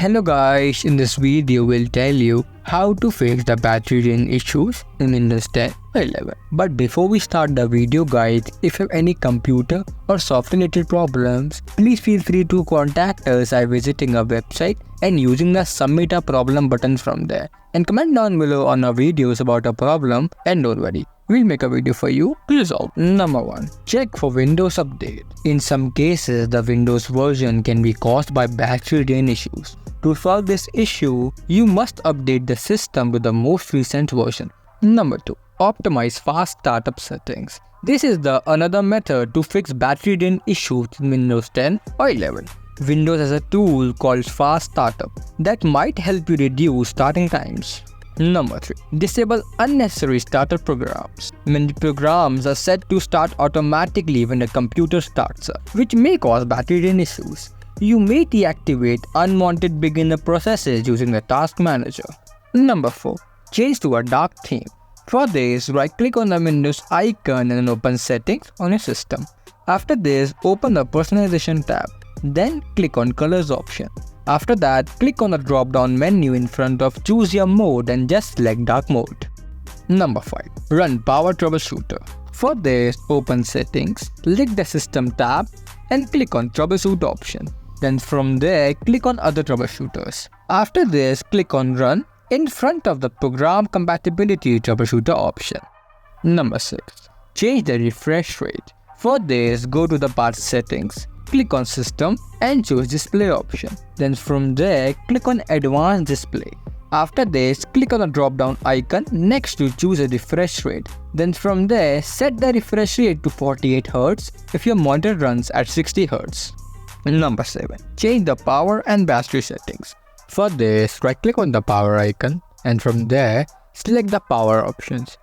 Hello guys, in this video we'll tell you how to fix the battery drain issues in Windows 10 or 11. But before we start the video guys, if you have any computer or software related problems, please feel free to contact us by visiting our website and using the submit a problem button from there. And comment down below on our videos about a problem, and don't worry, we'll make a video for you to resolve. Number 1. Check for Windows update. In some cases, the Windows version can be caused by battery drain issues. To solve this issue, you must update the system with the most recent version. Number 2. Optimize fast startup settings. This is another method to fix battery drain issues in Windows 10 or 11. Windows has a tool called Fast Startup that might help you reduce starting times. Number 3. Disable unnecessary startup programs. Many programs are set to start automatically when the computer starts up, which may cause battery drain issues. You may deactivate unwanted beginner processes using the Task Manager. Number 4. Change to a dark theme. For this, right-click on the Windows icon and then open Settings on your system. After this, open the Personalization tab. Then click on Colors option. After that, click on the drop-down menu in front of Choose Your Mode and just select Dark Mode. Number 5. Run Power Troubleshooter. For this, open Settings, click the System tab and click on Troubleshoot option. Then from there, click on Other Troubleshooters. After this, click on Run in front of the Program Compatibility Troubleshooter option. Number 6. Change the refresh rate. For this, go to the Part Settings, click on System and choose Display option. Then from there, click on Advanced Display. After this, click on the drop-down icon next to choose a refresh rate. Then from there, set the refresh rate to 48 Hz if your monitor runs at 60 Hz. Number 7. Change the power and battery settings. For this, right-click on the power icon and from there, select the power options.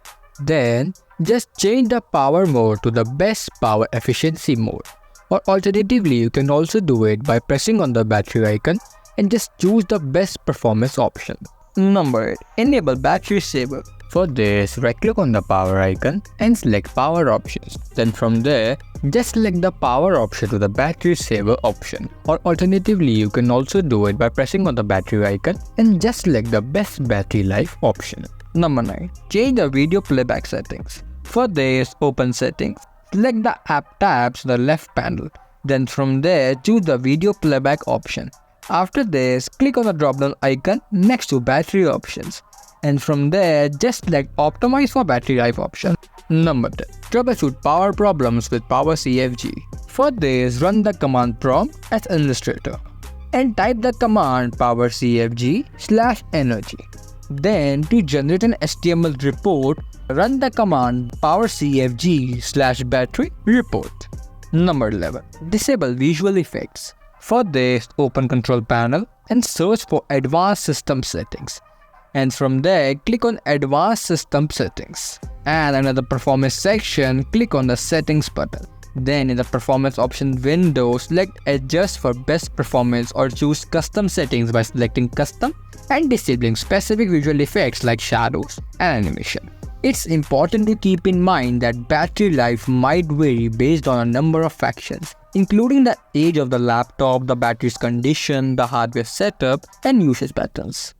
Then, just change the power mode to the best power efficiency mode. Or alternatively, you can also do it by pressing on the battery icon and just choose the best performance option. Number 8. Enable battery saver. For this, right-click on the power icon and select power options. Then from there, just select the power option to the battery saver option. Or alternatively, you can also do it by pressing on the battery icon and just select the best battery life option. Number 9. Change the video playback settings. For this, open Settings, select the App tabs to the left panel. Then from there, choose the video playback option. After this, click on the drop-down icon next to battery options. And from there, just select Optimize for battery life option. Number 10. Troubleshoot power problems with PowerCfg. For this, run the command prompt as administrator and type the command PowerCfg/energy. Then, to generate an HTML report, run the command PowerCfg/battery report. Number 11. Disable visual effects. For this, open Control Panel and search for Advanced System Settings. And from there, click on Advanced System Settings. And under the Performance section, click on the Settings button. Then in the Performance option window, select Adjust for best performance or choose Custom Settings by selecting Custom and disabling specific visual effects like shadows and animation. It's important to keep in mind that battery life might vary based on a number of factors, including the age of the laptop, the battery's condition, the hardware setup, and usage patterns.